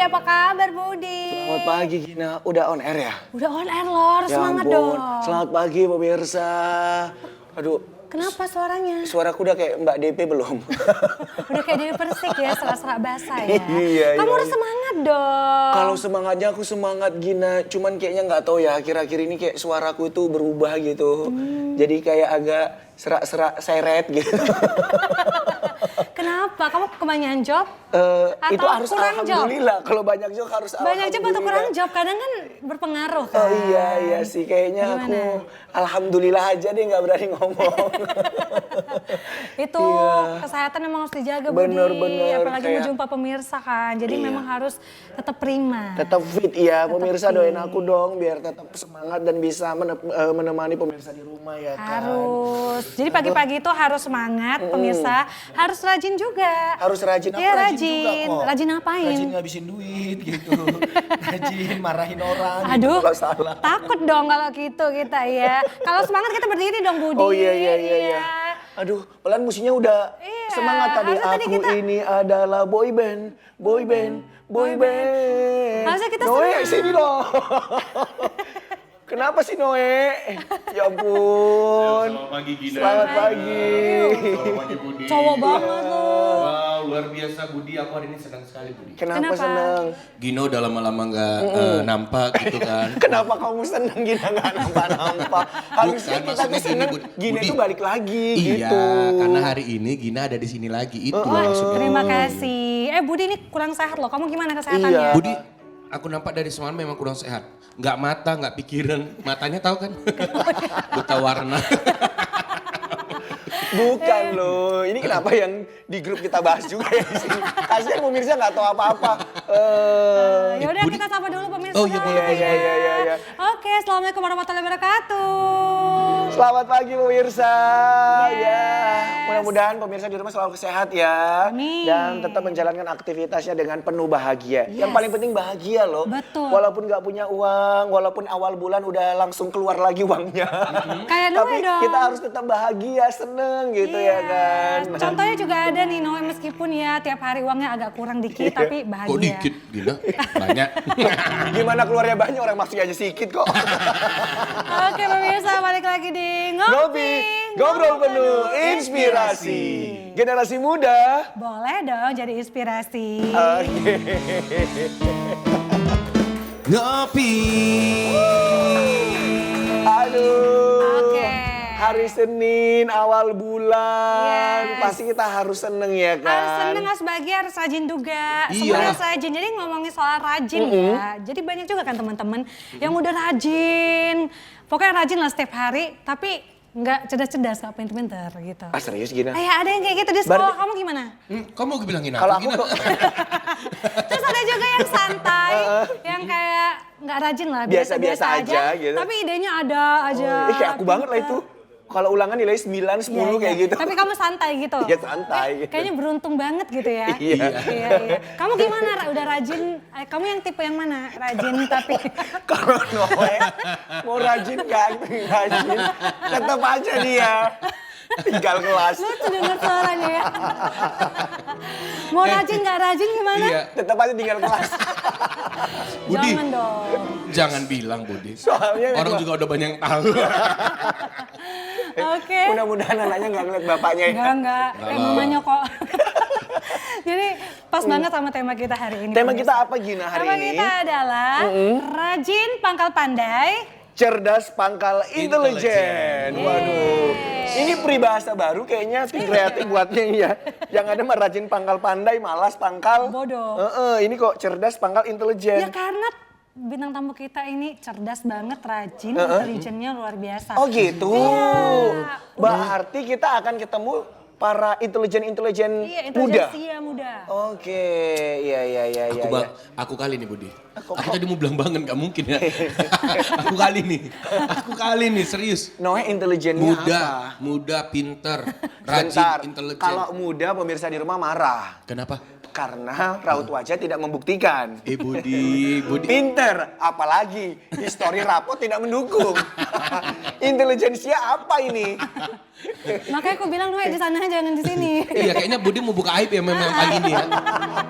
apa kabar Budi? Selamat pagi Gina, udah on air ya? Udah on air Lor, Ya semangat ampun. dong. Selamat pagi pemirsa. Aduh, Kenapa suaranya? suaraku udah kayak Mbak DP belum? Udah kayak Dewi Persik ya, serak-serak basah ya. Iya, Kamu iya, harus iya. semangat dong. Kalau semangatnya aku semangat Gina, cuman kayaknya nggak tahu ya akhir-akhir ini kayak suaraku itu berubah gitu. Jadi kayak agak serak-serak seret gitu. Kenapa? Kamu kebanyakan job? Itu Atau harus kurang job? alhamdulillah. Kalau banyak job harus Banyak job atau kurang alhamdulillah. job? Kadang kan berpengaruh kan. Oh iya sih kayaknya aku Gimana? alhamdulillah aja deh nggak berani ngomong. Itu Iya. kesehatan memang harus dijaga Bener, Budi. bener. Apalagi mau Kayak- jumpa pemirsa kan. Jadi Iya. memang harus tetap prima. Tetap fit ya, pemirsa fit. doain aku dong biar tetap semangat dan bisa menemani pemirsa di rumah ya kan. Harus. Jadi pagi-pagi itu harus semangat, pemirsa. Harus rajin juga. Harus rajin, aku Iya, rajin juga rajin. kok. Rajin ngapain? Rajin ngabisin duit gitu, rajin marahin orang Aduh, gitu kalau salah. takut dong kalau gitu kita ya. Kalau semangat kita berdiri dong Budi. Oh iya. Aduh, pelan musiknya udah Iya, semangat tadi. harusnya tadi Aku kita- ini adalah boy band. Harusnya kita Noe, semangat. sini loh. Kenapa sih Noe? Ya ampun. Selamat pagi Gina. Selamat pagi. Selamat pagi Budi. Cowok banget loh. Wow, luar biasa Budi. Aku hari ini senang sekali Budi. Kenapa Kenapa? seneng? Gino udah lama-lama nggak nampak gitu kan. Kenapa kamu seneng Gina nggak nampak-nampak? Harusnya kita tuh maksudnya gini, seneng Budi. Gina Budi. tuh balik lagi Iya, gitu. karena hari ini Gina ada di sini lagi. Itu Wah, maksudnya. terima kasih. Budi ini kurang sehat loh. Kamu gimana kesehatannya? Iya. Budi, aku nampak dari semalam memang kurang sehat. Nggak mata, nggak pikiran. Matanya tahu kan? Buta warna. Bukan loh, ini kenapa yang di grup kita bahas juga ya di sini. Kasihan pemirsa nggak tahu apa-apa. Ya udah Budi. kita sapa dulu pemirsa. Oh, iya, boleh, dong, boleh. ya. Iya. Oke, assalamualaikum warahmatullahi wabarakatuh. Selamat pagi pemirsa. Yes. Ya, mudah-mudahan pemirsa di rumah selalu sehat ya. Amin. Dan tetap menjalankan aktivitasnya dengan penuh bahagia. Yang paling penting bahagia loh. Betul. Walaupun nggak punya uang, walaupun awal bulan udah langsung keluar lagi uangnya. Kayak Noe Tapi dong. kita harus tetap bahagia, seneng gitu Iya. ya kan. Contohnya juga ada nih Noe, meskipun ya tiap hari uangnya agak kurang dikit Iya. tapi bahagia. Kok dikit, Gina? Banyak. Gimana keluarnya banyak orang masih aja sedikit kok. Oke pemirsa, balik lagi di Ngopi, ngobrol penuh inspirasi. Generasi muda. Boleh dong jadi inspirasi. Oke. Ngopi. Aduh. Oke. Hari Senin, awal bulan. Yes. Pasti kita harus seneng ya kan. Harus seneng, harus bahagia, harus rajin juga. Iya. Semua harus rajin. Jadi ngomongin soal rajin ya. Jadi banyak juga kan teman-teman yang udah rajin. Pokoknya rajin lah setiap hari, tapi nggak cerdas-cerdas, nggak pinter-pinter gitu. Ah serius Gina? Ada yang kayak gitu di sekolah. Berarti- Kamu gimana? Kamu mau bilangin Kalau aku, aku Gina? kok Terus ada juga yang santai, yang kayak nggak rajin lah, Biasa-biasa aja gitu. Tapi idenya ada aja. kayak aku banget lah itu. Kalau ulangan nilai 9, 10 Iya, kayak iya. gitu. Tapi kamu santai gitu. Iya, santai gitu. Kayaknya beruntung banget gitu ya. Iya. Iya. Kamu gimana? Udah rajin? Kamu yang tipe yang mana? Rajin tapi Kalau Noe mau rajin nggak rajin, tetap aja dia tinggal kelas. lucu denger suaranya ya. Mau rajin nggak rajin gimana? Iya. Tetap aja tinggal kelas. Budi. Jangan dong. Jangan bilang Budi. Soalnya Orang memang- juga udah banyak yang tahu. Oke. Mudah-mudahan anaknya nggak ngeliat bapaknya ya. Enggak. Mamanya kok. Jadi pas banget sama tema kita hari ini. Tema pemirsa. kita apa Gina hari Tema ini? kita adalah rajin pangkal pandai. Cerdas pangkal intelijen. Waduh. Ini peribahasa baru kayaknya tim kreatif buatnya ya. Yang ada mah rajin pangkal pandai, malas pangkal Bodoh. Ini kok cerdas pangkal Ya intelijen. karena bintang tamu kita ini cerdas banget, rajin, intelijennya luar biasa. Oh gitu. Iya. Berarti kita akan ketemu para intelijen-intelijen Iya, muda. intelijensia muda. Oke, iya. Aku kali nih Budi. Aku tadi mau bilang banget, gak mungkin ya. Aku kali nih, serius. Noe intelijennya Muda, apa? muda, pinter, Sebentar, rajin, intelijen. kalau muda pemirsa di rumah marah. Kenapa? Karena raut wajah tidak membuktikan. Budi. Pinter, apalagi histori rapot tidak mendukung. Intelijensia apa ini? Makanya aku bilang, Noe di sana jangan di sini. Iya, kayaknya Budi mau buka aib ya memang pagi ini ya.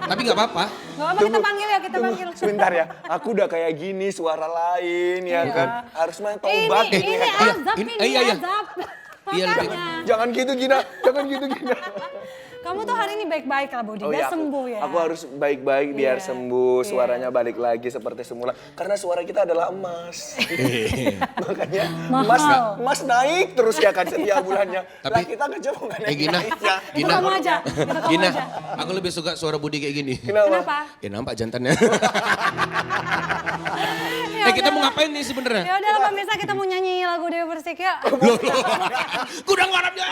Tapi nggak apa-apa. Gak apa-apa, kita panggil ya, kita panggil. Sebentar ya, aku udah kayak gini suara lain ya kan. Harus main tobat Ini ya. azab, ini- ini iya. azab. Iya, lebih- Makanya. Jangan gitu Gina, jangan gitu Gina. Kamu tuh hari ini baik-baik lah, Budi. Biar sembuh ya. Aku harus baik-baik biar Iya, sembuh, iya. suaranya balik lagi seperti semula. Karena suara kita adalah emas. Makanya Mahal. emas naik terus ya kan setiap bulannya. Tapi- Lah kita nggak coba nggak naik Gina, naiknya. Itu kamu aja, itu kamu Gina, aja. aku lebih suka suara Budi kayak gini. Kenapa? Ya nampak jantannya. Kita mau ngapain nih sebenarnya? Ya udah lah pemirsa, kita mau nyanyi lagu Dewi Persik ya. Gue udah ngarapnya,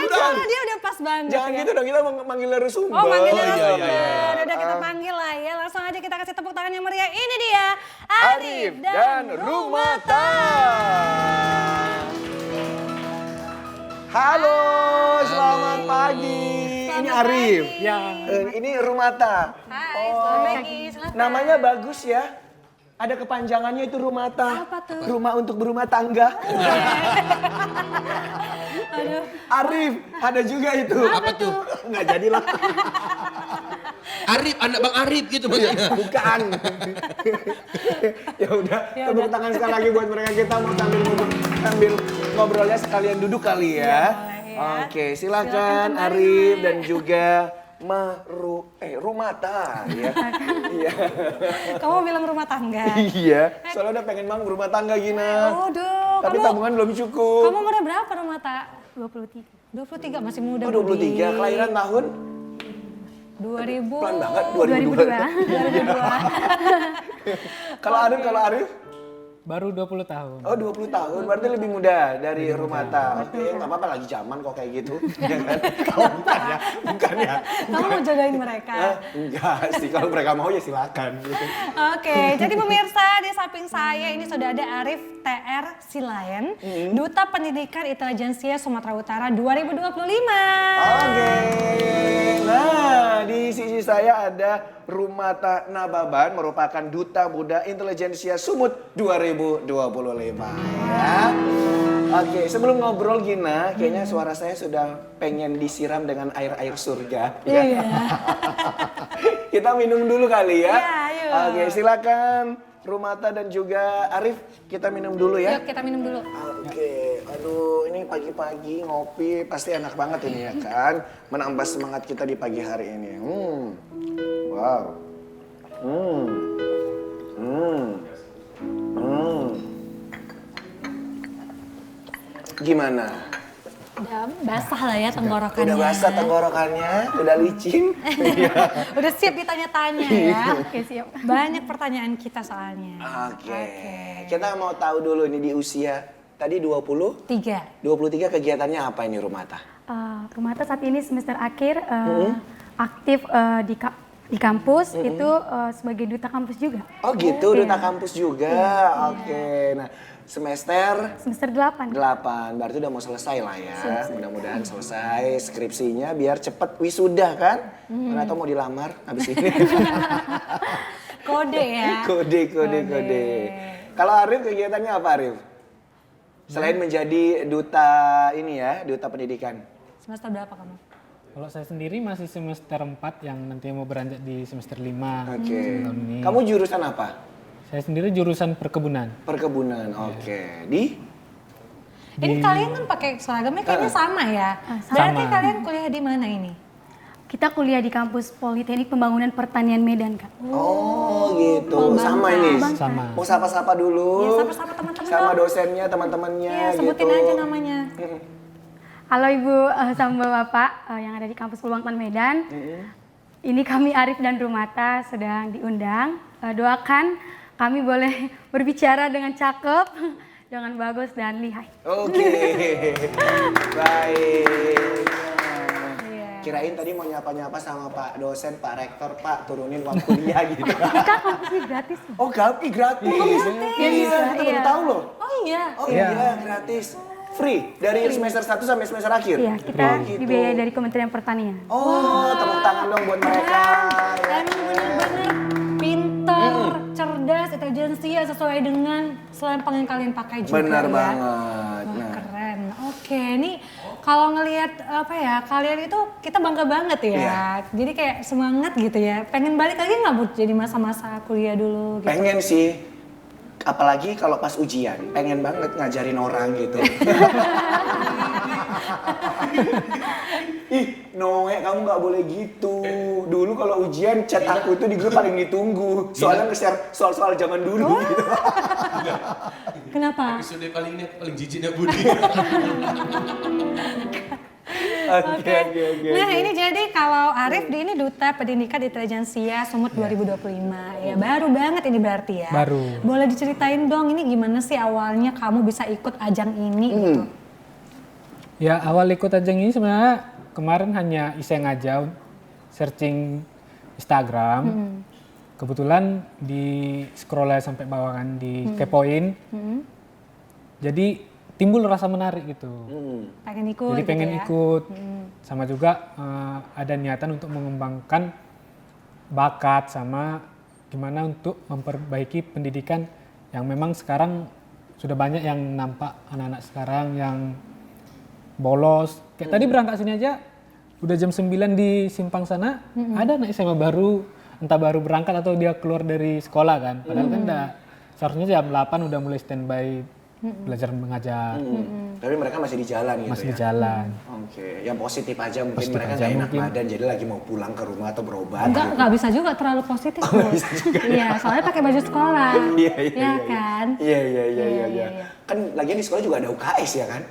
Soalnya dia udah pas banget Jangan ya. gitu dong, kita manggil narasumber. Oh manggil iya, narasumber. iya. Udah kita panggil lah ya. Langsung aja kita kasih tepuk tangan yang meriah. Ini dia Arif dan Rumata. Halo, selamat pagi. Ini Selamat Arif. pagi. Ya. Ini Rumata. Hai, selamat pagi. Silakan. Namanya bagus ya. Ada kepanjangannya itu Rumata. Apa tuh? Rumah untuk berumah tangga. Aduh. Arif, ada juga itu. Apa tuh? Nggak jadilah. Arif, anak Bang Arif gitu maksudnya. Bukan. Ya udah, tepuk tangan sekali lagi buat mereka. Kita mau sambil ngobrolnya sekalian duduk kali ya. boleh ya. Oke, Silakan silakan kembali. Arif dan juga Rumata ya. Iya. Kamu bilang rumah tangga. Iya, soalnya udah pengen banget berumah tangga Gina. Waduh, Tapi kamu tabungan belum cukup. kamu umurnya berapa Rumata? 23. 23, masih muda. Oh 23, kelahiran tahun? 2000. Pelan banget, 2002. 2002. Kalau Arif? Baru 20 tahun. Oh 20 tahun, berarti lebih muda dari Rumata. Oke, nggak apa-apa lagi zaman kok kayak gitu. Ya kan? Kalau bukan ya. Kamu mau jagain mereka. Hah? Enggak sih, kalau mereka mau ya silakan. Gitu. Oke, jadi pemirsa di samping saya ini sudah ada Arif TR Silayan, Duta Pendidikan Intelijensia Sumatera Utara 2025. Oke, nah di sisi saya ada Rumata Nababan, merupakan Duta Muda Intelijensia Sumut 2025 ya. Oke, sebelum ngobrol Gina, kayaknya suara saya sudah pengen disiram dengan air-air surga. Ya. Iya. Kita minum dulu kali ya. Iya, ayo. Oke, silakan Rumata dan juga Arif, kita minum dulu ya. Yuk kita minum dulu. Oke, aduh ini pagi-pagi ngopi pasti enak banget ini ya kan. Menambah semangat kita di pagi hari ini. Wow. Udah Gimana? basah lah ya tenggorokannya. Udah basah tenggorokannya, udah licin. Udah siap ditanya-tanya ya. Oke, siap. Banyak pertanyaan kita soalnya. Oke. Kita mau tahu dulu ini di usia tadi 20? 3. 23 kegiatannya apa ini Rumata? Rumata saat ini semester akhir aktif di kampus itu sebagai duta kampus juga. Oh gitu, Iya. duta kampus juga. Oke. Nah, semester Semester 8. 8, berarti udah mau selesai lah ya. Mudah-mudahan selesai skripsinya biar cepet wisuda kan. Atau mau dilamar habis ini. Kode ya. Kode. Kalau Arif kegiatannya apa Arif? Selain menjadi duta ini ya, duta pendidikan. Semester berapa kamu? Kalau saya sendiri masih semester 4 yang nantinya mau beranjak di semester 5. Oke. Tahun ini. Kamu jurusan apa? Saya sendiri jurusan perkebunan. Perkebunan. Oke. Di? Ini kalian kan pakai seragamnya kayaknya sama ya. Berarti sama. kalian kuliah di mana ini? Kita kuliah di kampus Politeknik Pembangunan Pertanian Medan, Kak. Oh gitu. Sama ini. Sama. Mau sapa-sapa dulu. Iya, sapa-sapa teman-teman Sama dong. dosennya, teman-temannya Iya, gitu. sebutin aja namanya. Halo Ibu sama Bapak yang ada di kampus Pembangunan Medan. Ini kami Arif dan Rumata sedang diundang. Doakan kami boleh berbicara dengan cakep, dengan bagus dan lihai. Oke. Baik. Iya. Kirain tadi mau nyapa-nyapa sama Pak dosen, Pak rektor, Pak turunin uang kuliah gitu. Kita kampusnya gratis. Oh, gratis. Iya, Iya, kita baru iya. tahu loh. Oh iya. Oh iya, gratis. Free dari semester 1 sampai semester akhir. Iya, kita gitu. dibiayai dari Kementerian Pertanian. Oh, tepuk tangan dong buat mereka. Ya. Emang bener-bener pinter, cerdas, intelijensia sesuai dengan selain pengen kalian pakai juga Benar ya. banget. Wah, Nah, keren. Oke, nih kalau ngelihat apa ya, kalian itu kita bangga banget ya. Iya. Jadi kayak semangat gitu ya. Pengen balik lagi nggak Bud jadi masa-masa kuliah dulu gitu? pengen sih. Apalagi kalau pas ujian, pengen banget ngajarin orang gitu. Ih, Noe, kamu nggak boleh gitu. Dulu kalau ujian chat aku itu di grup paling ditunggu. Soalnya nge-share soal-soal zaman dulu gitu. Kenapa? Episode paling ini paling jijiknya Budi. Oke. Nah ini jadi kalau Arif di ini Duta Pendidikan Intelijensia Sumut 2025 ya baru banget ini berarti ya. Baru. Boleh diceritain dong ini gimana sih awalnya kamu bisa ikut ajang ini gitu? Ya awal ikut ajang ini sebenarnya kemarin hanya iseng aja searching Instagram. Kebetulan di scroll sampai bawah kan di kepoin. Jadi timbul rasa menarik gitu. Pengen ikut Jadi gitu pengen ya? ikut. Sama juga ada niatan untuk mengembangkan bakat sama gimana untuk memperbaiki pendidikan yang memang sekarang sudah banyak yang nampak anak-anak sekarang yang bolos. Kayak tadi berangkat sini aja udah jam 9 di simpang sana ada anak SMA baru, entah baru berangkat atau dia keluar dari sekolah kan. Padahal kan seharusnya jam 8 udah mulai standby belajar mengajar. Tapi mereka masih di jalan gitu Masih ya? di jalan. Oke, yang positif aja mungkin Positif mereka aja nggak enak mungkin. badan jadi lagi mau pulang ke rumah atau berobat. Nggak bisa juga terlalu positif Bud. Iya, soalnya pakai baju sekolah. Iya, Ya kan? Iya. Kan lagian di sekolah juga ada UKS ya kan?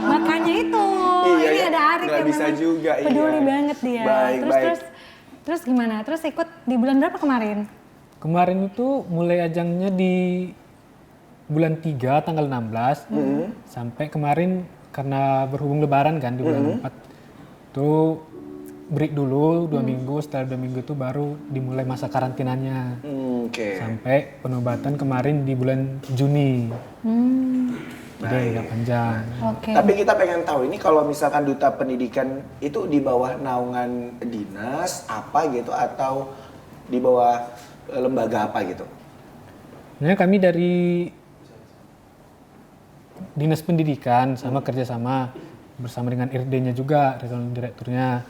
Makanya itu. Iya, Ini ya. ada Arif Nggak yang bisa memang juga, iya. peduli banget dia. Baik, terus baik. terus gimana? Terus ikut di bulan berapa kemarin? Kemarin itu mulai ajangnya di bulan 3 tanggal 16 sampai kemarin karena berhubung lebaran kan di bulan 4 itu break dulu 2 minggu, setelah 2 minggu itu baru dimulai masa karantinanya Oke. sampai penobatan kemarin di bulan Juni. Jadi agak panjang. Oke. Tapi kita pengen tahu ini kalau misalkan duta pendidikan itu di bawah naungan dinas apa gitu atau di bawah lembaga apa gitu? Sebenarnya kami dari Dinas Pendidikan sama kerjasama bersama dengan IRD-nya juga, regional direkturnya.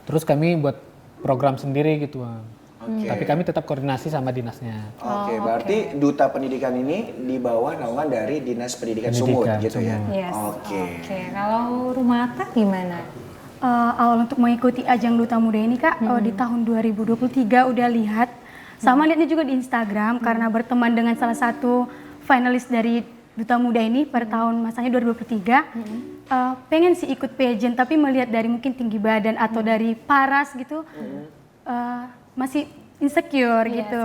Terus kami buat program sendiri gitu, Bang. Oke. Tapi kami tetap koordinasi sama dinasnya. Oke, berarti duta pendidikan ini di bawah naungan dari Dinas Pendidikan Sumut Pendidikan gitu ya? Yes. Oke. Kalau Rumata gimana? Awal untuk mengikuti ajang Duta Muda ini Kak, di tahun 2023 udah lihat, sama lihatnya juga di Instagram karena berteman dengan salah satu finalis dari Duta Muda ini pada tahun masanya 2023. Pengen sih ikut pageant tapi melihat dari mungkin tinggi badan atau dari paras gitu, masih insecure gitu.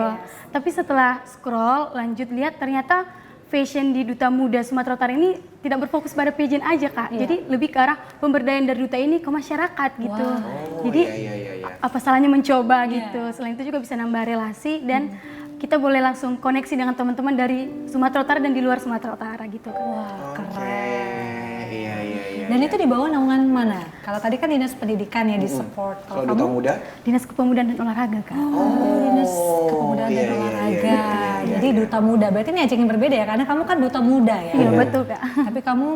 Tapi setelah scroll lanjut lihat ternyata fashion di Duta Muda Sumatera Utara ini tidak berfokus pada pageant aja Kak. Jadi lebih ke arah pemberdayaan dari duta ini ke masyarakat gitu. Jadi iya. apa salahnya mencoba gitu. Selain itu juga bisa nambah relasi dan kita boleh langsung koneksi dengan teman-teman dari Sumatera Utara dan di luar Sumatera Utara gitu Kak. Wah, keren. Iya. Dan itu di bawah naungan mana? Kalau tadi kan Dinas Pendidikan ya di support. Kalau duta muda? Dinas Kepemudaan dan Olahraga Kak. Dinas Kepemudaan dan Olahraga. Jadi Duta Muda. Berarti ini ajang yang berbeda ya karena kamu kan duta muda ya. Iya betul Kak. Tapi kamu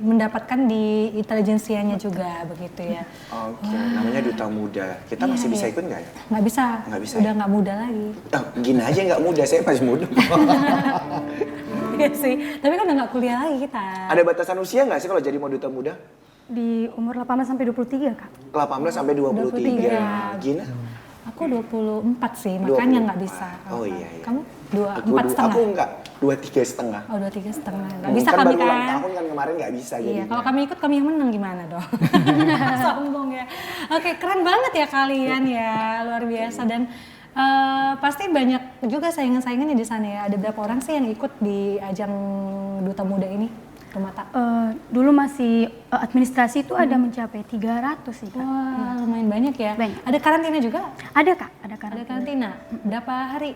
mendapatkan di intelijensianya juga begitu ya. Oke, namanya duta muda. Kita masih bisa ikut nggak ya? Nggak bisa. Nggak bisa Udah ya? nggak muda lagi. Gini aja nggak muda, saya masih muda. Iya sih. Tapi kan udah nggak kuliah lagi kita. Ada batasan usia nggak sih kalau jadi mau duta muda? Di umur 18 sampai 23 Kak. 18 sampai 23. Gina? Aku 24 sih, makanya nggak bisa. Oh iya. Kamu Aku 24 setengah? Aku enggak, 23,5. Oh 23,5. Nggak bisa kan kami baru ulang kan. tahun kan kemarin nggak bisa Iya, jadi. kalau kami ikut kami yang menang gimana dong? Sombong ya. Oke, keren banget ya kalian ya, luar biasa dan pasti banyak juga saingan-saingannya di sana ya. Ada berapa orang sih yang ikut di ajang Duta Muda ini, Rumata? Dulu masih administrasi itu ada mencapai 300 sih Kak. Wah, lumayan banyak ya. Banyak. Ada karantina juga? Ada Kak, ada Ada karantina. karantina. Berapa hari?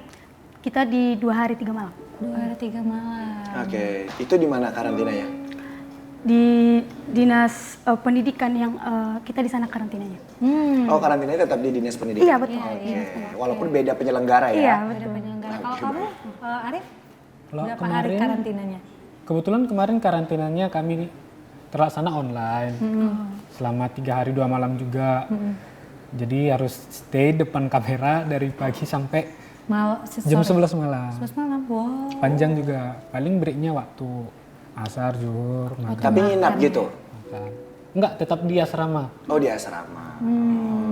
Kita di 2 hari 3 malam. 2 hari 3 malam. Oke, itu di mana karantinanya? Di dinas pendidikan yang kita di sana karantinanya. Oh, karantinanya tetap di dinas pendidikan? Iya betul. Oke, walaupun beda penyelenggara ya? Iya Ada betul. penyelenggara. Kalau kamu, Arif, Kalau berapa hari karantinanya? Kebetulan kemarin karantinanya kami terlaksana online selama 3 hari 2 malam juga. Jadi harus stay depan kamera dari pagi sampai jam 11 malam. 11 malam, wow. Panjang juga. Paling breaknya waktu asar, zuhur, maghrib. Tapi nginap gitu? Makan. Enggak, tetap di asrama. Oh, di asrama.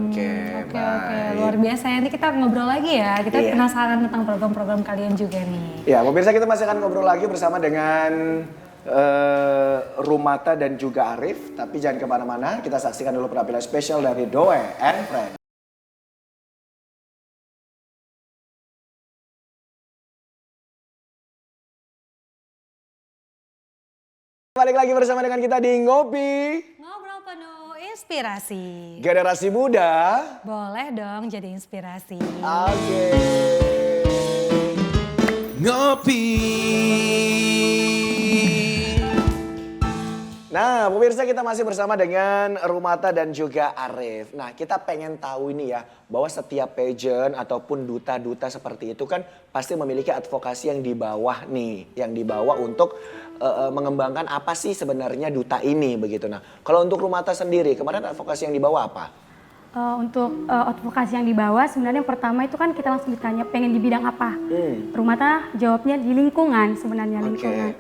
Oke, Oke, baik. luar biasa. Nanti kita ngobrol lagi ya. Kita Iya. penasaran tentang program-program kalian juga nih. Ya, pemirsa, kita masih akan ngobrol lagi bersama dengan Rumata dan juga Arif. Tapi jangan kemana-mana, kita saksikan dulu penampilan spesial dari Doe and Friends. Balik lagi bersama dengan kita di Ngopi. Ngobrol penuh inspirasi. Generasi muda. Boleh dong jadi inspirasi. Oke. Ngopi. Nah, pemirsa, kita masih bersama dengan Rumata dan juga Arif. Nah, kita pengen tahu ini ya, bahwa setiap pageant ataupun duta-duta seperti itu kan pasti memiliki advokasi yang di bawah nih, yang dibawa untuk mengembangkan apa sih sebenarnya duta ini begitu. Nah, kalau untuk Rumata sendiri, kemarin advokasi yang dibawa apa? Untuk advokasi yang dibawa sebenarnya pertama itu kan kita langsung ditanya pengen di bidang apa. Rumata jawabnya di lingkungan sebenarnya. Oke. Lingkungan.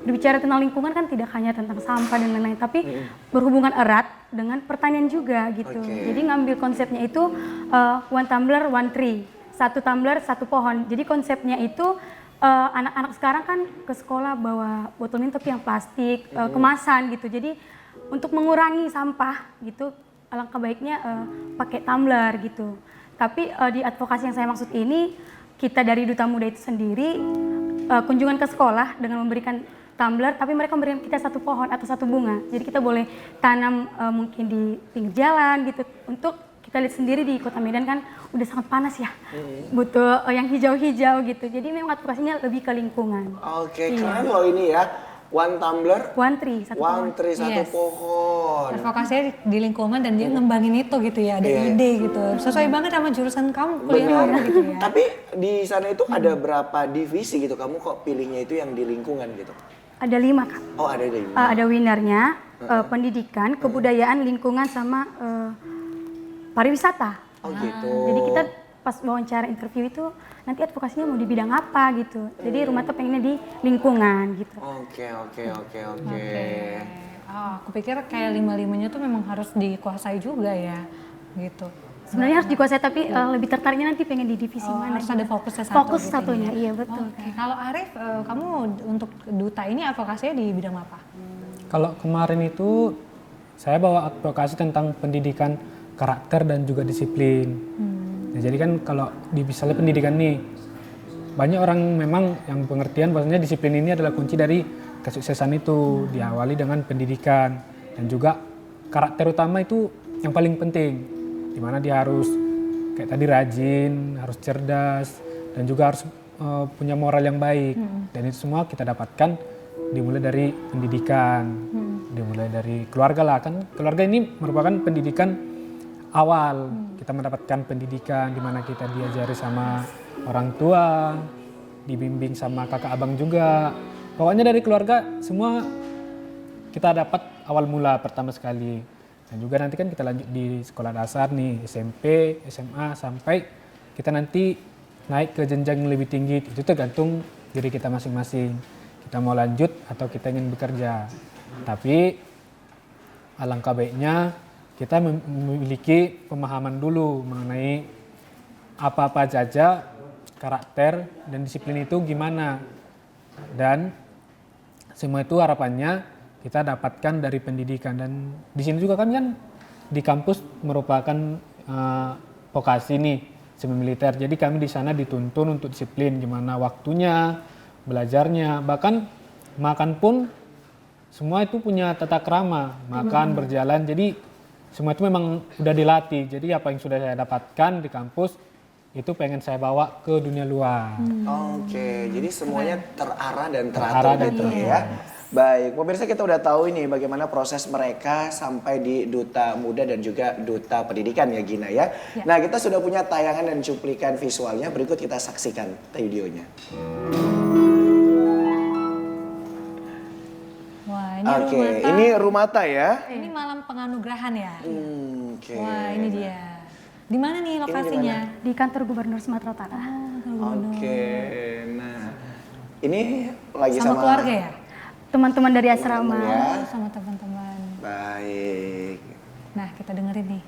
Berbicara tentang lingkungan kan tidak hanya tentang sampah dan lain-lain, tapi berhubungan erat dengan pertanian juga gitu. Oke. Jadi ngambil konsepnya itu one tumbler one tree, 1 tumbler 1 pohon. Jadi konsepnya itu anak-anak sekarang kan ke sekolah bawa botol minum tapi yang plastik, kemasan gitu. Jadi untuk mengurangi sampah gitu, alangkah baiknya pakai tumbler gitu. Tapi di advokasi yang saya maksud ini, kita dari Duta Muda itu sendiri kunjungan ke sekolah dengan memberikan tumbler, tapi mereka memberikan kita 1 pohon atau 1 bunga. Jadi kita boleh tanam mungkin di pinggir jalan gitu. Untuk kita lihat sendiri di Kota Medan kan udah sangat panas ya, butuh yang hijau-hijau gitu. Jadi memang advokasinya lebih ke lingkungan. Oke, keren loh ini ya. One tumbler, One tree, 1 pohon. one tree, 1 Yes. pohon. Advokasinya di lingkungan dan dia ngembangin itu gitu ya, ada Iya. ide gitu. Sesuai banget sama jurusan kamu kuliah Benar. kamu gitu ya. Tapi di sana itu ada berapa divisi gitu? Kamu kok pilihnya itu yang di lingkungan gitu? Ada 5 Kak. Oh, ada di Ada winernya, pendidikan, kebudayaan, lingkungan, sama pariwisata. Oh, gitu. Jadi kita pas wawancara interview itu nanti advokasinya mau di bidang apa gitu. Jadi Rumata pengennya di lingkungan gitu. Oke. Oh, aku pikir kayak 5-5-nya tuh memang harus dikuasai juga ya, gitu. Sebenarnya harus dikuasai tapi lebih tertariknya nanti pengen di divisi mana. Harus ada fokusnya satu. Fokus gitu satunya, ya. iya betul. Oke, kalau Arif, kamu untuk duta ini advokasinya di bidang apa? Kalau kemarin itu saya bawa advokasi tentang pendidikan karakter dan juga disiplin. Nah, jadi kan kalau di misalnya pendidikan nih, banyak orang memang yang pengertian bahwasanya disiplin ini adalah kunci dari kesuksesan itu, diawali dengan pendidikan dan juga karakter utama itu yang paling penting, di mana dia harus kayak tadi rajin, harus cerdas dan juga harus punya moral yang baik. Dan itu semua kita dapatkan dimulai dari pendidikan, dimulai dari keluarga lah, kan keluarga ini merupakan pendidikan awal. Kita mendapatkan pendidikan di mana kita diajari sama orang tua, dibimbing sama kakak abang juga. Pokoknya dari keluarga semua kita dapat awal mula pertama sekali. Dan juga nanti kan kita lanjut di sekolah dasar nih, SMP, SMA, sampai kita nanti naik ke jenjang yang lebih tinggi. Itu tergantung diri kita masing-masing. Kita mau lanjut atau kita ingin bekerja. Tapi alangkah baiknya kita memiliki pemahaman dulu mengenai apa-apa saja karakter dan disiplin itu gimana. Dan semua itu harapannya kita dapatkan dari pendidikan. Dan di sini juga kan di kampus merupakan vokasi nih, semi militer. Jadi kami di sana dituntun untuk disiplin, gimana waktunya, belajarnya, bahkan makan pun semua itu punya tata krama, makan, berjalan. Jadi semua itu memang udah dilatih. Jadi apa yang sudah saya dapatkan di kampus, itu pengen saya bawa ke dunia luar. Oke, jadi semuanya terarah dan teratur Terarah dan gitu teratur. ya. Baik, pemirsa kita udah tahu ini bagaimana proses mereka sampai di Duta Muda dan juga Duta Pendidikan ya Gina ya. Nah kita sudah punya tayangan dan cuplikan visualnya, berikut kita saksikan videonya. Wah, ini Oke, Rumata. ini Rumata ya. Ini malam penganugerahan ya. Oke. Wah, ini dia. Di mana nih lokasinya? Di kantor Gubernur Sumatera Utara. Oke, nah ini lagi Sama sama, keluarga ya? Teman-teman dari asrama. ya. Sama teman-teman. Baik. Nah, kita dengerin nih.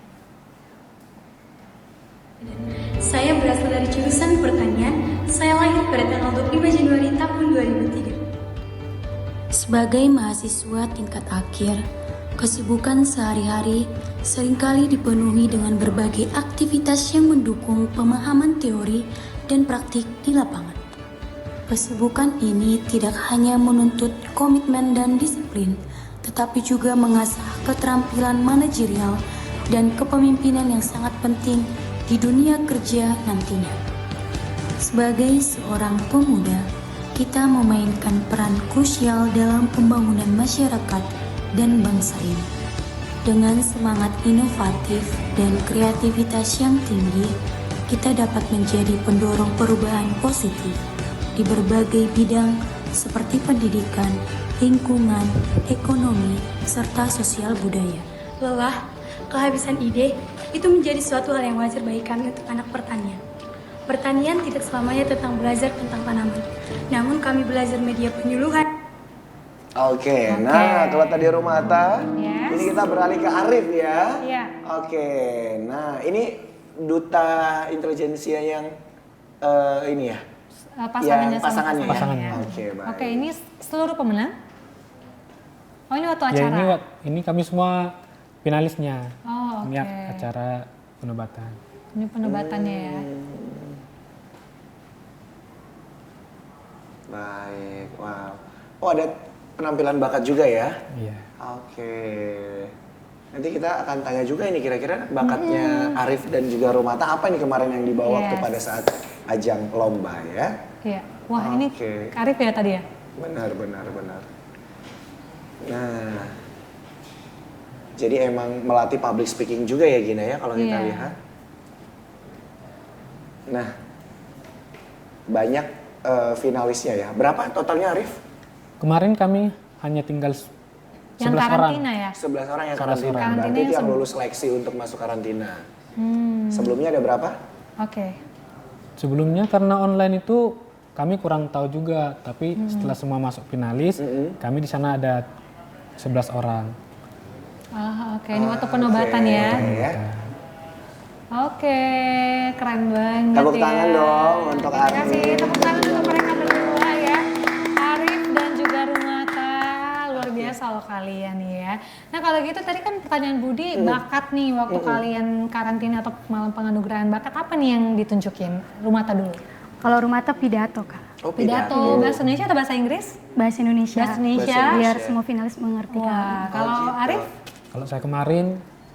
Saya berasal dari jurusan pertanian. Saya lahir pada tanggal 25 Januari tahun 2003. Sebagai mahasiswa tingkat akhir, kesibukan sehari-hari seringkali dipenuhi dengan berbagai aktivitas yang mendukung pemahaman teori dan praktik di lapangan. Kesibukan ini tidak hanya menuntut komitmen dan disiplin, tetapi juga mengasah keterampilan manajerial dan kepemimpinan yang sangat penting di dunia kerja nantinya. Sebagai seorang pemuda, kita memainkan peran krusial dalam pembangunan masyarakat dan bangsa ini. Dengan semangat inovatif dan kreativitas yang tinggi, kita dapat menjadi pendorong perubahan positif di berbagai bidang seperti pendidikan, lingkungan, ekonomi, serta sosial budaya. Lelah, kehabisan ide, itu menjadi suatu hal yang wajar bagi kami untuk anak pertanian. Pertanian tidak selamanya tentang belajar tentang tanaman, namun kami belajar media penyuluhan. Oke, nah kalau tadi Rumata, Yes. ini kita beralih ke Arif ya. Iya. Oke, nah ini Duta Intelijensia yang ini ya? Pasangannya Yang sama pasangannya ya? Pasangannya. Oke, baik. Oke, ini seluruh pemenang? Oh, ini waktu Ya acara? ini kami semua finalisnya. Oh, oke. Ini acara penobatan. Ini penebatannya ya. Baik, wow. Oh ada penampilan bakat juga ya? Iya. Oke. Nanti kita akan tanya juga ini kira-kira bakatnya Arif dan juga Rumata apa nih kemarin yang dibawa waktu Yes. pada saat ajang lomba ya? Iya. Wah, ini Oke. Arif ya tadi ya? Benar. Nah, jadi emang melatih public speaking juga ya Gina ya kalau kita Iya. lihat. Nah, banyak finalisnya ya. Berapa totalnya Arif? Kemarin kami hanya tinggal 11 Yang orang. karantina ya? 11 orang yang 11 karantina. orang. Berarti Karantinanya itu yang semua. lulus seleksi untuk masuk karantina. Hmm, Sebelumnya ada berapa? oke. Sebelumnya karena online itu kami kurang tahu juga, tapi setelah semua masuk finalis, kami di sana ada 11 orang. Ah, oke. Ini waktu penobatan ya? Ya. Oke, keren banget Tepuk ya. tangan dong untuk Terima Arif. kasih, tepuk tangan untuk mereka berdua ya. Arif dan juga Rumata, luar biasa loh kalian ya. Nah kalau gitu tadi kan pertanyaan Budi, bakat nih waktu kalian karantina atau malam penganugerahan bakat apa nih yang ditunjukin? Rumata dulu. Kalau Rumata pidato, Kak. Oh, Pidato, bahasa Indonesia atau bahasa Inggris? Bahasa Indonesia. Bahasa Indonesia. Bahasa Indonesia. Biar semua finalis mengerti, Kak. Wah, kalau gitu. Arif? Kalau saya kemarin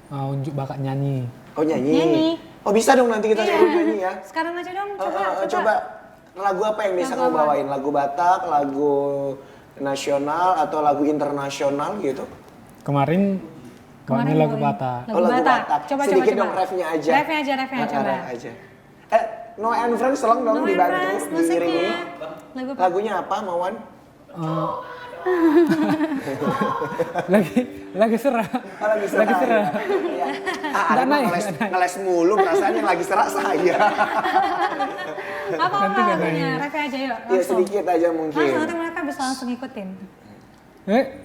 unjuk bakat nyanyi. Oh nyanyi. Nyanyi. Oh bisa dong nanti kita suruh nyanyi ya. Sekarang aja dong, Coba lagu apa yang bisa kamu bawain? Lagu Batak, lagu nasional atau lagu internasional gitu? Kemarin lagu bawain. Batak. Oh, lagu Batak. Coba, Sedikit coba. dong refnya aja. Refnya coba. Ref aja. No and Friends tolong dong No and dibantu Friends, diiringi. musiknya. Lagu apa? Lagunya apa Mawan? Lagi serah. Oh, lagi serak. Lagi serak. Iya. Nggak Ada naik, ngeles, nggak naik. ngeles mulu perasaan yang lagi serak saya. Apa Nanti nggak lagunya? nyanyi. Refnya aja yuk, Iya langsung. sedikit aja mungkin. Langsung, nanti mereka bisa langsung ngikutin.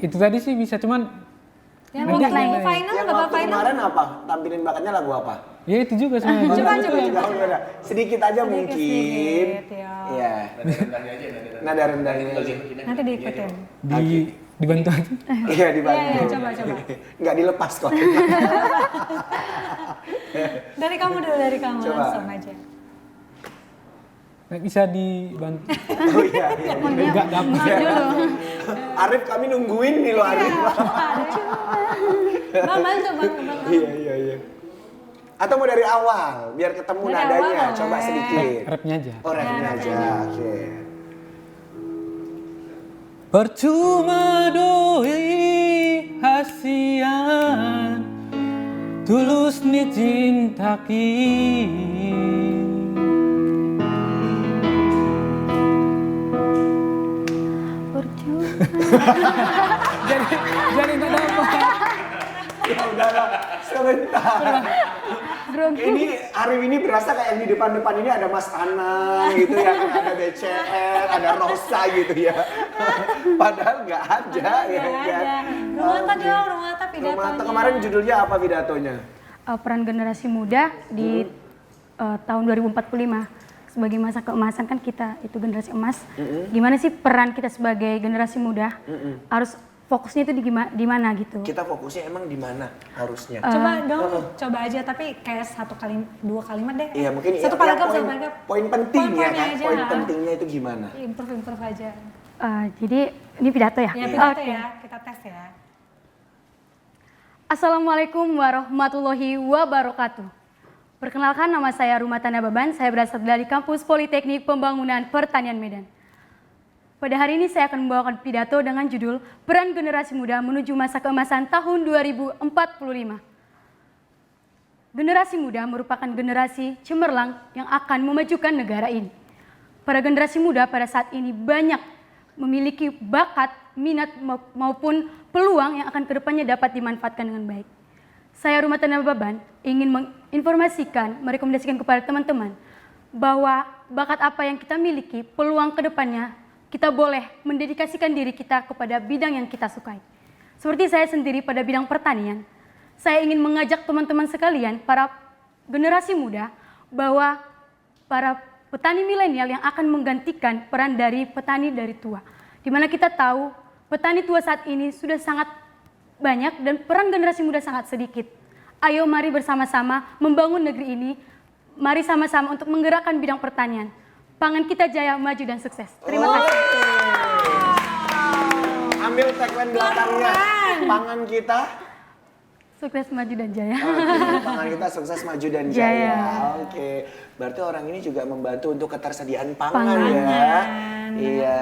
Itu tadi sih bisa cuman Yang Nanti waktu nyanyi. final, Yang babak waktu final. kemarin apa? Tampilin bakatnya lagu apa? ya itu juga sebenarnya. Coba. Oh, gimana? Sedikit aja mungkin. Sedikit, ya. Iya. Nada rendahnya aja. Nanti diikutin. Dibantu aja. Iya dibantu. Iya, coba. Nggak dilepas kok. Dari kamu dulu, Coba. langsung aja. Nggak bisa dibantu. Oh iya. Enggak dapat. Arif kami nungguin nih lo Arif. Bang, bantu, bang. Iya. Atau mau dari awal biar ketemu Dari nadanya? awal Coba boleh. sedikit. Rapnya aja. Oh, rapnya aja. Oke. Percuma doi hasian tulus ni cintaki. Jadi nggak dapat. Ya udahlah, sebentar. Ini hari ini berasa kayak yang di depan-depan ini ada Mas Anang gitu ya, kan ada BCR, ada Rosa gitu ya. Padahal nggak ada ya Nggak kan. ada. Rumata dong, Rumata pidatonya. Rumata kemarin judulnya apa pidatonya? Peran generasi muda di tahun 2045 sebagai masa keemasan, kan kita itu generasi emas. Gimana sih peran kita sebagai generasi muda? Harus fokusnya itu di mana gitu. Kita fokusnya emang di mana harusnya? Coba dong, coba aja tapi kayak 2 kalimat deh. Iya mungkin satu ya, paragraf, poin, satu paragraf. poin pentingnya Poin-poinnya kan, aja. poin pentingnya itu gimana? Improve aja. Jadi ini pidato ya? Ya pidato Oke. ya, kita tes ya. Assalamualaikum warahmatullahi wabarakatuh. Perkenalkan, nama saya Rumata Nababan, saya berasal dari Kampus Politeknik Pembangunan Pertanian Medan. Pada hari ini saya akan membawakan pidato dengan judul Peran Generasi Muda Menuju Masa Keemasan tahun 2045. Generasi muda merupakan generasi cemerlang yang akan memajukan negara ini. Para generasi muda pada saat ini banyak memiliki bakat, minat maupun peluang yang akan kedepannya dapat dimanfaatkan dengan baik. Saya Rumata Nababan ingin menginformasikan, merekomendasikan kepada teman-teman bahwa bakat apa yang kita miliki, peluang kedepannya kita boleh mendedikasikan diri kita kepada bidang yang kita sukai. Seperti saya sendiri pada bidang pertanian, saya ingin mengajak teman-teman sekalian, para generasi muda, bahwa para petani milenial yang akan menggantikan peran dari petani dari tua. Di mana kita tahu petani tua saat ini sudah sangat banyak dan peran generasi muda sangat sedikit. Ayo mari bersama-sama membangun negeri ini, mari sama-sama untuk menggerakkan bidang pertanian. Pangan kita jaya, maju dan sukses. Terima kasih. Ambil tagline belakangnya, pangan kita. Sukses, maju dan jaya. Oke, pangan kita sukses, maju dan jaya. Oke, berarti orang ini juga membantu untuk ketersediaan pangan ya. Iya,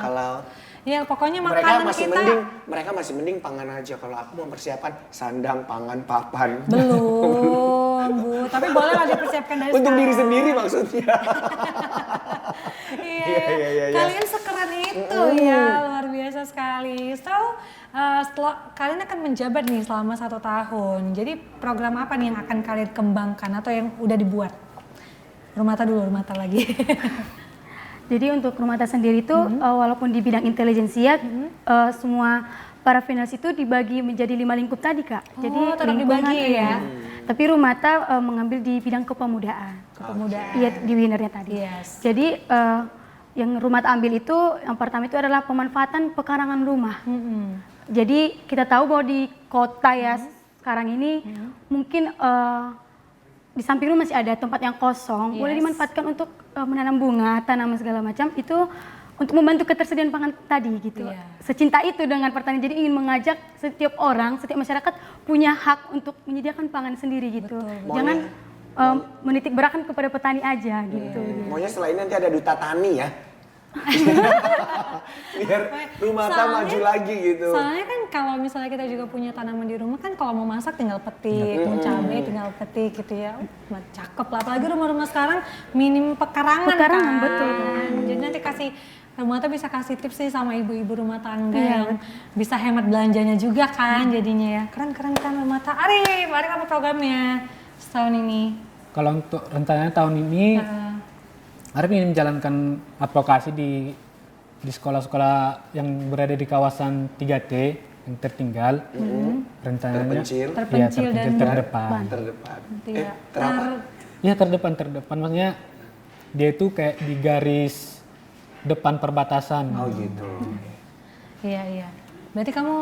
kalau Ya pokoknya mereka makanan masih kita mending, mereka masih mending pangan aja. Kalau aku mempersiapkan sandang, pangan, papan. belum, Bu. Tapi boleh lah dipersiapkan dari Untuk diri sekarang. sendiri maksudnya. Iya, kalian sekeren itu ya, luar biasa sekali. So, setelah kalian akan menjabat nih selama 1 tahun. Jadi program apa nih yang akan kalian kembangkan atau yang udah dibuat? Rumata dulu, Rumata lagi. Jadi untuk Rumata sendiri itu walaupun di bidang intelijensia semua para finalis itu dibagi menjadi 5 lingkup tadi Kak. Oh, Jadi tetap lingkungan dibagi ya. Tapi Rumata mengambil di bidang kepemudaan. Kepemudaan. Iya di winernya tadi. Yes. Jadi yang Rumata ambil itu yang pertama itu adalah pemanfaatan pekarangan rumah. Jadi kita tahu bahwa di kota ya sekarang ini mungkin di samping rumah masih ada tempat yang kosong, boleh dimanfaatkan untuk menanam bunga, tanaman segala macam itu untuk membantu ketersediaan pangan tadi gitu. Iya. Secinta itu dengan pertanian, jadi ingin mengajak setiap orang, setiap masyarakat punya hak untuk menyediakan pangan sendiri gitu. Jangan menitik beratkan kepada petani aja gitu. Maunya setelah ini nanti ada duta tani ya. Biar Rumata maju lagi gitu. Soalnya kan kalau misalnya kita juga punya tanaman di rumah kan kalau mau masak tinggal petik, mau cabai tinggal petik gitu ya. Cakep lah, apalagi rumah-rumah sekarang minim pekarangan Pekarangan, kan. betul. Jadi nanti Rumata bisa kasih tips sih sama ibu-ibu rumah tangga yang bisa hemat belanjanya juga kan jadinya ya. Keren Rumata. Arif apa programnya setahun ini? Kalau untuk rencananya tahun ini, Arif ingin menjalankan advokasi di sekolah-sekolah yang berada di kawasan 3T yang tertinggal. Rencananya Terpencil. dan terdepan. Terdepan. Iya. Ya terdepan. Maksudnya dia itu kayak di garis depan perbatasan. Oh gitu. Iya. Berarti kamu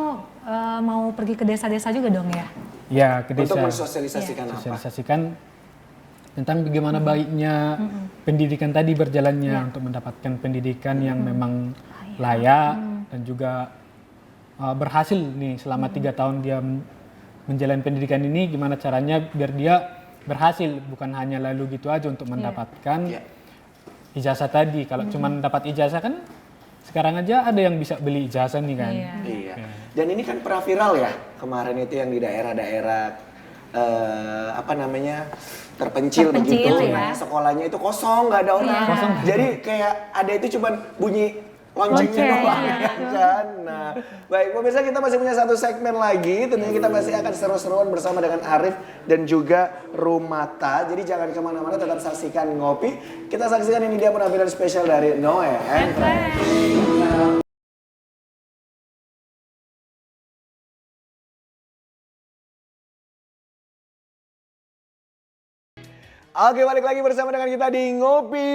mau pergi ke desa-desa juga dong ya? Ya ke desa. Untuk mensosialisasikan apa? Sosialisasikan tentang bagaimana baiknya pendidikan tadi berjalannya untuk mendapatkan pendidikan yang memang layak dan juga berhasil nih selama 3 tahun dia menjalani pendidikan ini, gimana caranya biar dia berhasil, bukan hanya lalu gitu aja untuk mendapatkan ijazah tadi. Kalau cuma dapat ijazah kan sekarang aja ada yang bisa beli ijazah nih kan. Iya. Dan ini kan pernah viral ya kemarin itu yang di daerah-daerah terpencil begitu. Ya. Nah, sekolahnya itu kosong, nggak ada orang. Jadi kayak ada itu cuman bunyi loncengnya doang kan. Nah, baik pemirsa, kita masih punya satu segmen lagi. Tentunya kita masih akan seru-seruan bersama dengan Arif dan juga Rumata. Jadi jangan kemana-mana, tetap saksikan Ngopi. Kita saksikan ini dia penampilan spesial dari Noe and Friends. Oke, balik lagi bersama dengan kita di Ngopi.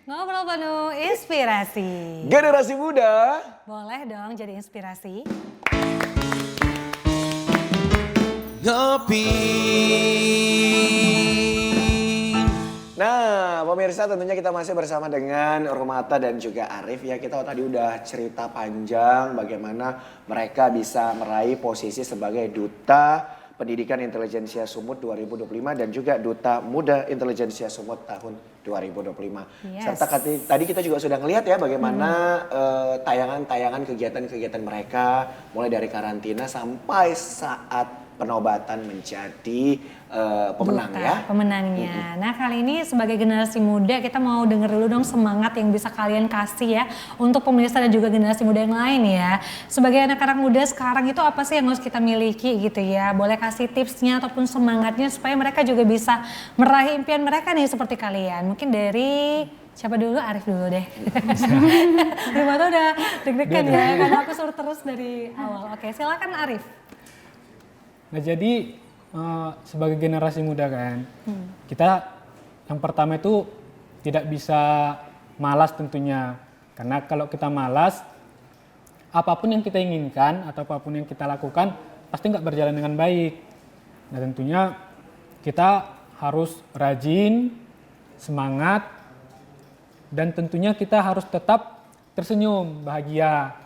Ngobrol penuh inspirasi. Generasi muda. Boleh dong jadi inspirasi. Ngopi. Nah, pemirsa tentunya kita masih bersama dengan Rumata dan juga Arif ya. Kita tadi udah cerita panjang bagaimana mereka bisa meraih posisi sebagai duta Pendidikan Intelijensia Sumut 2025 dan juga Duta Muda Intelijensia Sumut tahun 2025. Serta tadi kita juga sudah ngelihat ya bagaimana tayangan-tayangan kegiatan-kegiatan mereka mulai dari karantina sampai saat penobatan menjadi pemenang Duta, ya. Pemenangnya. Nah kali ini sebagai generasi muda kita mau denger dulu dong semangat yang bisa kalian kasih ya untuk pemirsa dan juga generasi muda yang lain ya. Sebagai anak-anak muda sekarang itu apa sih yang harus kita miliki gitu ya. Boleh kasih tipsnya ataupun semangatnya supaya mereka juga bisa meraih impian mereka nih seperti kalian. Mungkin dari siapa dulu? Arif dulu deh. Rumah tuh udah deg-degan ya karena aku suruh terus dari awal. Oke, silakan Arif. Nah jadi sebagai generasi muda kan, kita yang pertama itu tidak bisa malas tentunya. Karena kalau kita malas, apapun yang kita inginkan atau apapun yang kita lakukan pasti nggak berjalan dengan baik. Nah tentunya kita harus rajin, semangat, dan tentunya kita harus tetap tersenyum, bahagia.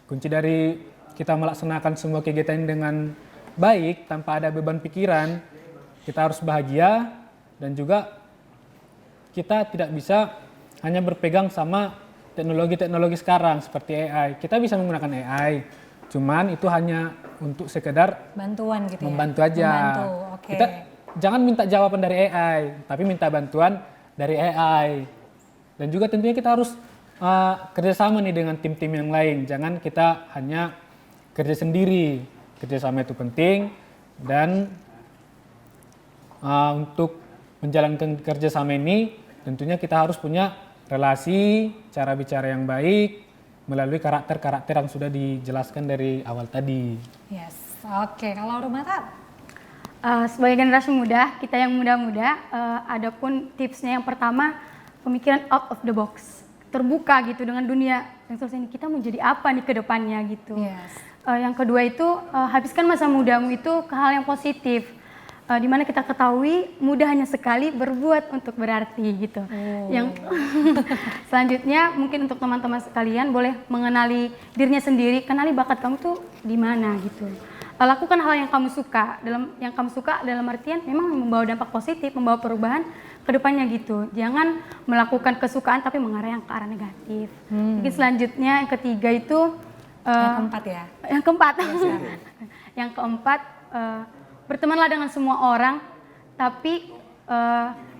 Kunci dari kita melaksanakan semua kegiatan dengan baik tanpa ada beban pikiran, kita harus bahagia dan juga kita tidak bisa hanya berpegang sama teknologi-teknologi sekarang seperti AI. Kita bisa menggunakan AI, cuman itu hanya untuk sekedar bantuan gitu membantu ya? aja. Membantu, oke. Kita jangan minta jawaban dari AI, tapi minta bantuan dari AI. Dan juga tentunya kita harus kerjasama nih dengan tim-tim yang lain. Jangan kita hanya kerja sendiri. Kerjasama itu penting dan untuk menjalankan kerjasama ini tentunya kita harus punya relasi, cara bicara yang baik melalui karakter-karakter yang sudah dijelaskan dari awal tadi. Yes, oke. Kalau Rumata? Sebagai generasi muda, kita yang muda-muda, ada pun tipsnya yang pertama, pemikiran out of the box. Terbuka gitu dengan dunia yang selesai ini, kita mau jadi apa nih ke depannya gitu. Yes. Yang kedua itu, habiskan masa mudamu itu ke hal yang positif. Di mana kita ketahui muda hanya sekali, berbuat untuk berarti gitu. Yang selanjutnya mungkin untuk teman-teman sekalian boleh mengenali dirinya sendiri, kenali bakat kamu tuh di mana gitu. Lakukan hal yang kamu suka. Yang kamu suka dalam artian memang membawa dampak positif, membawa perubahan ke depannya gitu. Jangan melakukan kesukaan tapi mengarah yang ke arah negatif. Mungkin selanjutnya yang ketiga itu Yang keempat ya? Yang keempat. Yang keempat, bertemanlah dengan semua orang, tapi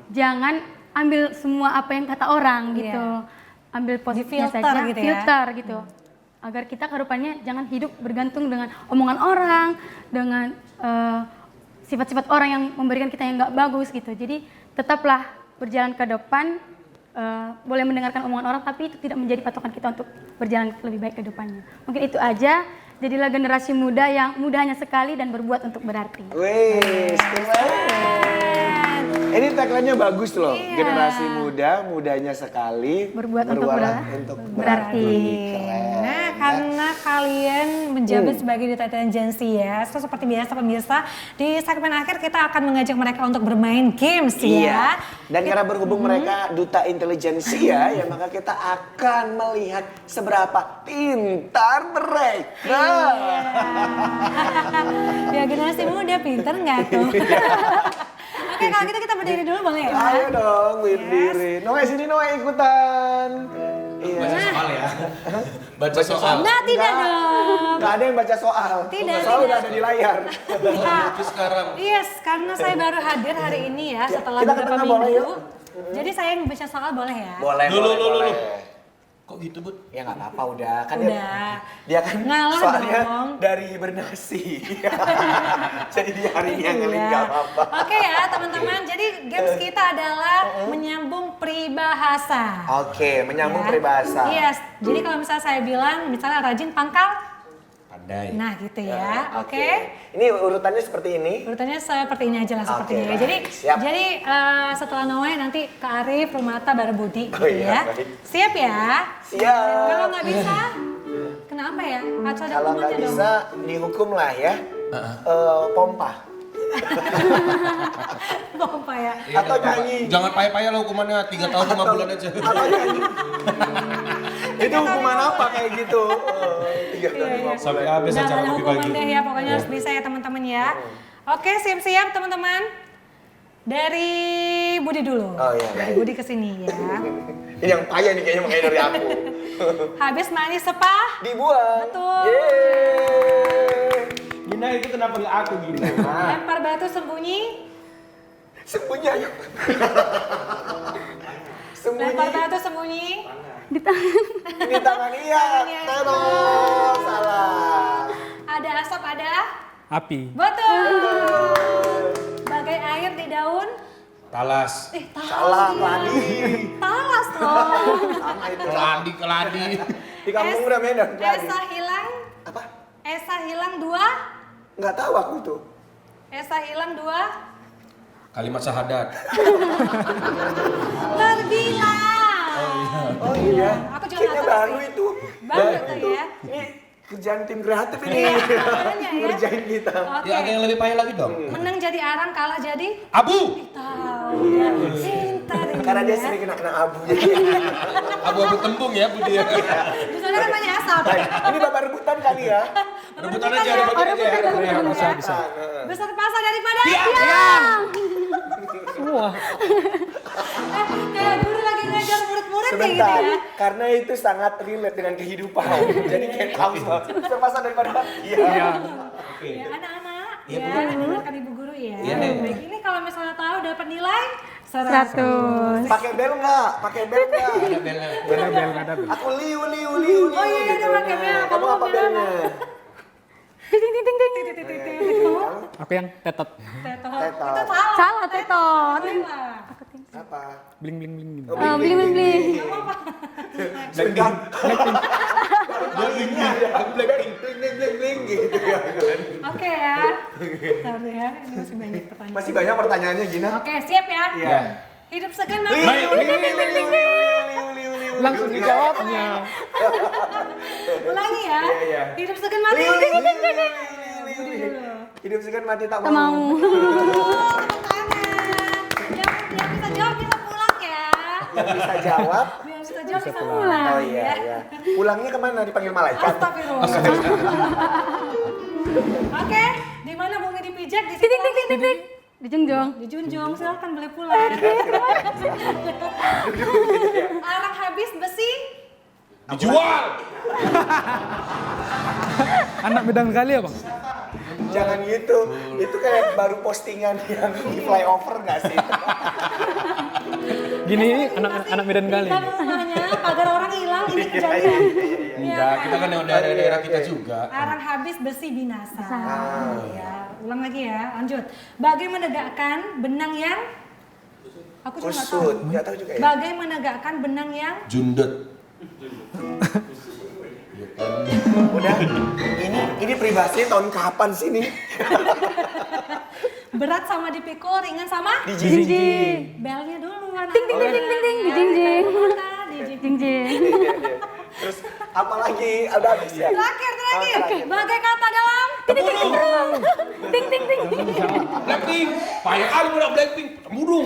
jangan ambil semua apa yang kata orang gitu. Ambil positifnya saja, gitu ya? filter gitu. Agar kita ke depannya jangan hidup bergantung dengan omongan orang, dengan sifat-sifat orang yang memberikan kita yang nggak bagus gitu. Jadi tetaplah berjalan ke depan, boleh mendengarkan omongan orang tapi itu tidak menjadi patokan kita untuk berjalan lebih baik ke depannya. Mungkin itu aja. Jadilah generasi muda yang muda hanya sekali dan berbuat untuk berarti. Wih, keren. Ini tagline-nya bagus loh. Iya. Generasi muda, mudanya sekali, Berbuat untuk berarti. Keren. Nah, karena kalian menjabat sebagai duta intelijensi ya, so, seperti biasa pemirsa, di segmen akhir kita akan mengajak mereka untuk bermain games ya. Dan karena berhubung mereka duta intelijensi ya, maka kita akan melihat seberapa pintar mereka. Ya generasi muda pintar nggak tuh? Oke, kalau gitu kita berdiri dulu boleh ya? Ayo dong, berdiri. Noe sini Noe ikutan. Iya. Baca soal ya. Baca soal. Nah, tidak dong. Nggak ada yang baca soal. Tidak, Soal tidak. udah ada di layar. Itu sekarang. Yes, karena saya baru hadir hari ini ya setelah Kita ke beberapa tengah boleh minggu. yuk? Jadi saya yang baca soal boleh ya? Boleh, Dulu, boleh, dulu, boleh. Kok gitu, Bud? Ya nggak apa-apa udah kan Udah. dia kan Ngalah soalnya dong. dari bernasi. Jadi dia hari ini yang ngeling Iya. nggak apa-apa. Oke ya teman-teman, jadi games kita adalah menyambung peribahasa. Oke, menyambung Ya. peribahasa. Yes, jadi kalau misalnya saya bilang, misalnya rajin pangkal, Pandai. nah gitu ya, oke. Ini urutannya seperti ini. Urutannya seperti ini aja lah, seperti Oke, ini. baik. Jadi, Siap. setelah Noe nanti ke Arif, Rumata, baru Budi, gitu Oh iya, ya. baik. Siap ya? Siap. Kalau nggak bisa, kenapa ya? Harus ada Kalau nggak hukumannya dong. bisa dihukum lah ya. Pompa. Pompa ya. Iya, Atau nggak apa-apa. nyanyi. Jangan payah-payah lah hukumannya 3 tahun 5 bulan aja. Atau nyanyi. Itu hukuman apa kayak gitu? Iya, iya. Sampai habis Nah, acara ada kopi hukuman pagi. deh ya, pokoknya harus bisa ya teman-teman ya. Oke, siap-siap teman-teman. Dari Budi dulu. Oh, iya, Dari baik. Budi ke sini ya. Ini yang payah nih kayaknya makanya dari aku. Habis manis sepah. Dibuang. Betul. Yeay. Gina itu kenapa nggak aku Gina? Lempar batu sembunyi. Sembunyi ayo. Sembunyi. Lempar batu sembunyi. Di tangan iya. Tangannya. Terus salah. Ada asap, ada. Api. Betul. Bagai air di daun. Talas. Salah lagi. Talas loh. Sama itu. Keladi. Di kampung udah Medan. Esa hilang. Apa? Esa hilang 2. Nggak tahu aku tuh. Esa hilang 2. Kalimat syahadat. Terbilang. Oh iya. Aku juga Kayaknya nggak tahu baru sih. itu. Baru Baru tuh itu. ya. Ini kerjaan tim kreatif ini. Makanya ya. Ngerjain kita. Oke. Ya, ada yang lebih payah lagi dong. Menang jadi arang, kalah jadi Abu. tahu. Ya. Pintar ini Karena dia ya. sering kena abu. Jadi. Abu-abu tembung ya Budi ya. Di sana kan banyak asap. Baik, ini bapak rebutan kali ya. Rebutan aja, rebutan aja. Ya, bisa, bisa. Besar pasa daripada Semua. kayak guru lagi ngajar murid-murid kayak gitu Sebentar, ya. karena itu sangat relate dengan kehidupan. Jadi kayak tahu semasa daripada iya. Iya. Ya anak-anak, Iya, ya dengarkan ibu guru ya. Iya, Nek. Baik, ini kalau misalnya tahu dapat nilai 100. Pakai bel nggak? Pakai bel nggak? Ada belnya. Ada bel, ada bel. Aku liu liu liu. Oh iya, gitu. dia pakai bel. Kamu Kamu apa belnya? belnya? Ting ting ting ting. Aku yang tetot. Tetot. Tetot. Itu salah. Salah, tetot. Salah. Apa? Bling bling bling. bling. Oh, Beli beli beli. Sebentar. Blackpink ada. Blackpink bling bling bling gitu ya. Oke ya. Bentar ya, ini masih banyak pertanyaan. Masih banyak pertanyaannya Gina. Oke, siap ya. Iya. Hidup segan mati. Langsung dijawabnya. Ulangi ya. Iya, iya. Hidup segan mati. Hidup segan mati tak Tak mau. mau. Yang bisa jawab bisa pulang ya. Yang bisa jawab. Yang bisa jawab bisa Oh pulang. iya iya. Pulangnya kemana? Dipanggil malaikat? Astagfirullah. Oke, di mana bumi dipijak di Ting situ ting ting ting ting. Dijunjung. dijunjung, silakan boleh pulang. Arang habis besi. Dijual. Anak Medan kali ya bang? Jangan gitu. Itu kayak baru postingan yang di flyover nggak sih? Gini ini anak Medan kali. Kita rumahnya pagar orang hilang ini kejadian. Iya. Enggak, kita kan yang daerah-daerah kita juga. Arang habis besi binasa. Ya, ulang lagi ya, lanjut. Bagai menegakkan benang yang aku juga nggak tahu. Kusut, nggak tahu juga ya. Bagai menegakkan benang yang Jundet. Udah, ini privasi tahun kapan sih nih? berat sama dipikul, ringan sama Jinjing. belnya dulu anak. Ting ting ting ting ting ting. Dijinjing. Dijinjing. Terus apalagi ada habis ya? Terakhir. terakhir. Bagai kata dalam Ting ting ting. Blackpink. Payah kali udah Blackpink. Mudung.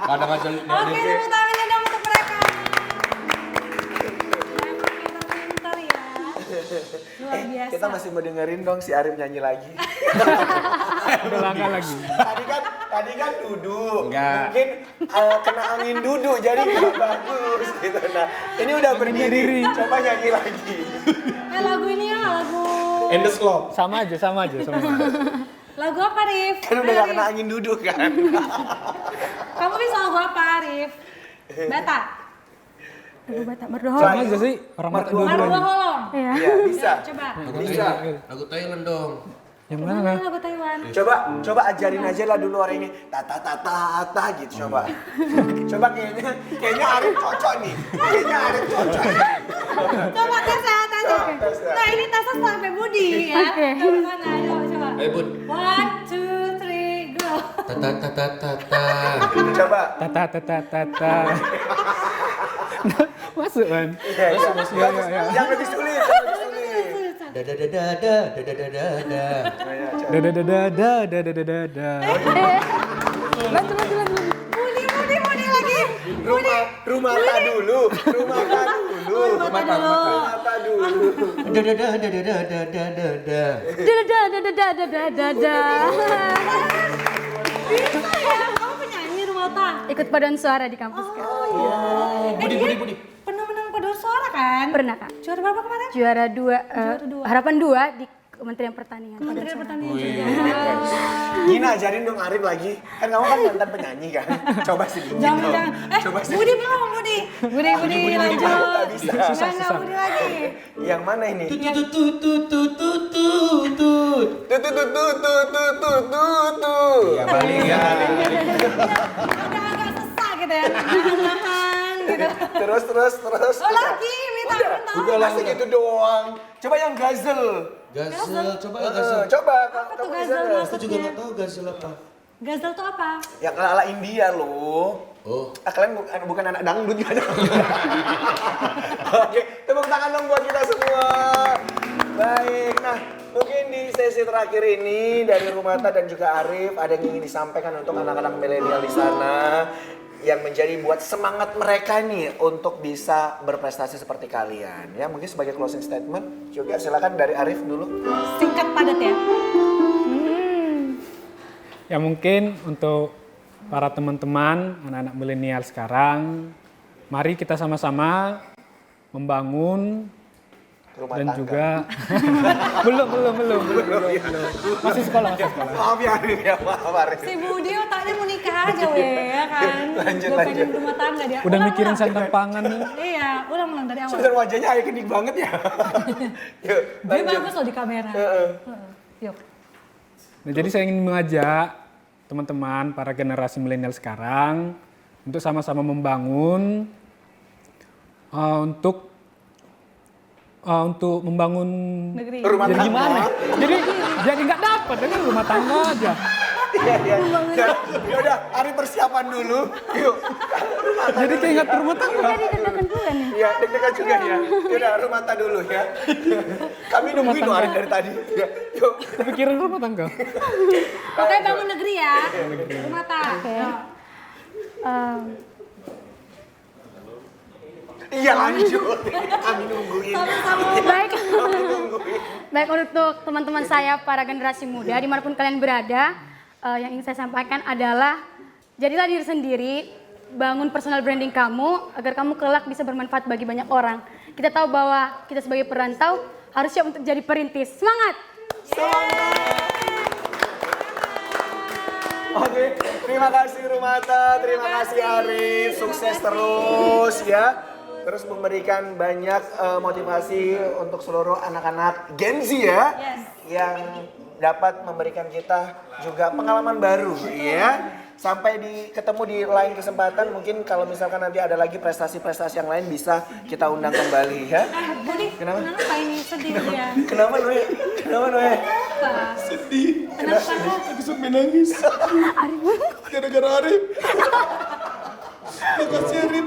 Kadang aja lu. Oke, tepuk tangannya dong untuk mereka. Emang pintar-pintar ya. Luar biasa. Kita masih mau dengerin dong si Arif nyanyi lagi. Udah langka lagi. Tadi kan tadi kan duduk. Enggak. Mungkin kena angin duduk jadi nggak bagus gitu. Nah, ini udah berdiri. Coba nyanyi lagi. Lagu ini ya, lagu... And the slope. Sama aja. Lagu apa, Rif? Kan udah nggak kena angin duduk kan. Kamu bisa lagu apa, Rif? Bata? Lagu Batak berdoa. Sama aja sih, orang Batak Marwa dua-duanya. Holong? Iya. Iya, bisa. Coba. Bisa. Lagu Thailand dong. Yang Mana mana? lagu Taiwan? Coba ajarin aja lah dulu orang ini. Ta gitu coba. Coba kayaknya Arif cocok nih. Coba tes ya, tes ya. Tes ya. Nah, ini tesnya sampai Budi ya. Oke. Coba mana? Coba. Ayo Bud. 1, 2, 3, go. Ta. Coba. Tata. Masuk kan? Iya. Yang lebih sulit. Da. Dadadadada. Bantu. Budi lagi. Rumah dulu. Mata dulu. Bisa ya? Kamu penyanyi Rumata? Ikut paduan suara di kampus kan? Budi. Pernah menang paduan suara kan? Pernah kak. Juara berapa kemarin? Juara 2, dua. harapan 2 di Kementerian Pertanian. Kementerian Pertanian Wih. juga. Gina ajarin dong Arif lagi. Kan kamu kan mantan penyanyi kan. Coba sedikit. Jangan. Coba Budi belum, Budi. Budi lanjut. Nggak bisa. Enggak, Budi lagi. Yang mana ini? Ya balik ya. Agak susah gitu ya. Nahan gitu. Terus. Oh lagi, minta. Udah langsung gitu doang. Coba yang gazel. Gazel, coba ya gazel. Coba Apa tuh kamu gazel gazel. Aku juga nggak tahu gazel apa. Gazel tuh apa? Yang ala India loh. Oh. Kalian bukan anak dangdut kan? Oke, tepuk tangan dong buat kita semua. Baik, nah mungkin di sesi terakhir ini dari Rumata dan juga Arif ada yang ingin disampaikan untuk anak-anak milenial di sana yang menjadi buat semangat mereka nih untuk bisa berprestasi seperti kalian. Ya mungkin sebagai closing statement juga silakan dari Arif dulu. Singkat padat ya. Ya mungkin untuk para teman-teman, anak-anak milenial sekarang, mari kita sama-sama membangun Rumah dan tangga. juga belum. Masih sekolah. Maaf ya Arif ya, maaf Arif. Si Budi otaknya mau nikah aja weh ya kan. Lanjut. Gak pengen rumah tangga dia. Udah mikirin sandang pangan nih. Iya, ulang dari awal. Sebenarnya wajahnya ikonik banget ya. Yuk, Dia lanjut. bagus loh di kamera. Yuk. Nah, jadi saya ingin mengajak teman-teman para generasi milenial sekarang untuk sama-sama membangun untuk membangun Negeri. Rumah jadi tangga. gimana? Jadi nggak dapat dengan rumah tangga aja. Iya. Ya udah, Ari persiapan dulu. Yuk. Jadi keinget rumah tangga. Jadi deg-degan juga nih. Iya, deg-degan juga ya. Yaudah, rumah tangga dulu ya. Kami nungguin loh Ari dari tadi. Ya, yuk. Kepikiran rumah tangga. Oke, bangun negeri ya. Rumah tangga. Iya lanjut. Kami nungguin. Baik. Baik untuk teman-teman saya para generasi muda dimanapun kalian berada, yang ingin saya sampaikan adalah jadilah diri sendiri, bangun personal branding kamu agar kamu kelak bisa bermanfaat bagi banyak orang. Kita tahu bahwa kita sebagai perantau harus siap untuk jadi perintis. Semangat! Oke, terima kasih Rumata, terima kasih Arif, sukses terus ya. Terus memberikan banyak motivasi untuk seluruh anak-anak Gen Z ya. Yang dapat memberikan kita juga pengalaman baru ya. Sampai ketemu di lain kesempatan, mungkin kalau misalkan nanti ada lagi prestasi-prestasi yang lain bisa kita undang kembali ya. Budi, Kenapa? kenapa ini sedih ya? Kenapa Noe? Kenapa Noe? Sedih. Kenapa? Aku sampai nangis. Gara-gara Arif. Makasih Arif.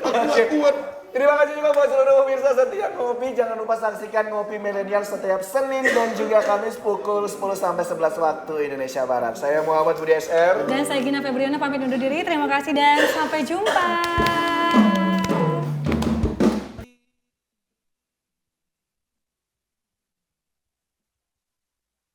Aku gak kuat. Terima kasih juga buat seluruh pemirsa setia Ngopi. Jangan lupa saksikan Ngopi Milenial setiap Senin dan juga Kamis pukul 10 sampai 11 waktu Indonesia Barat. Saya Muhammad Budi SR. Dan saya Gina Febriana pamit undur diri. Terima kasih dan sampai jumpa.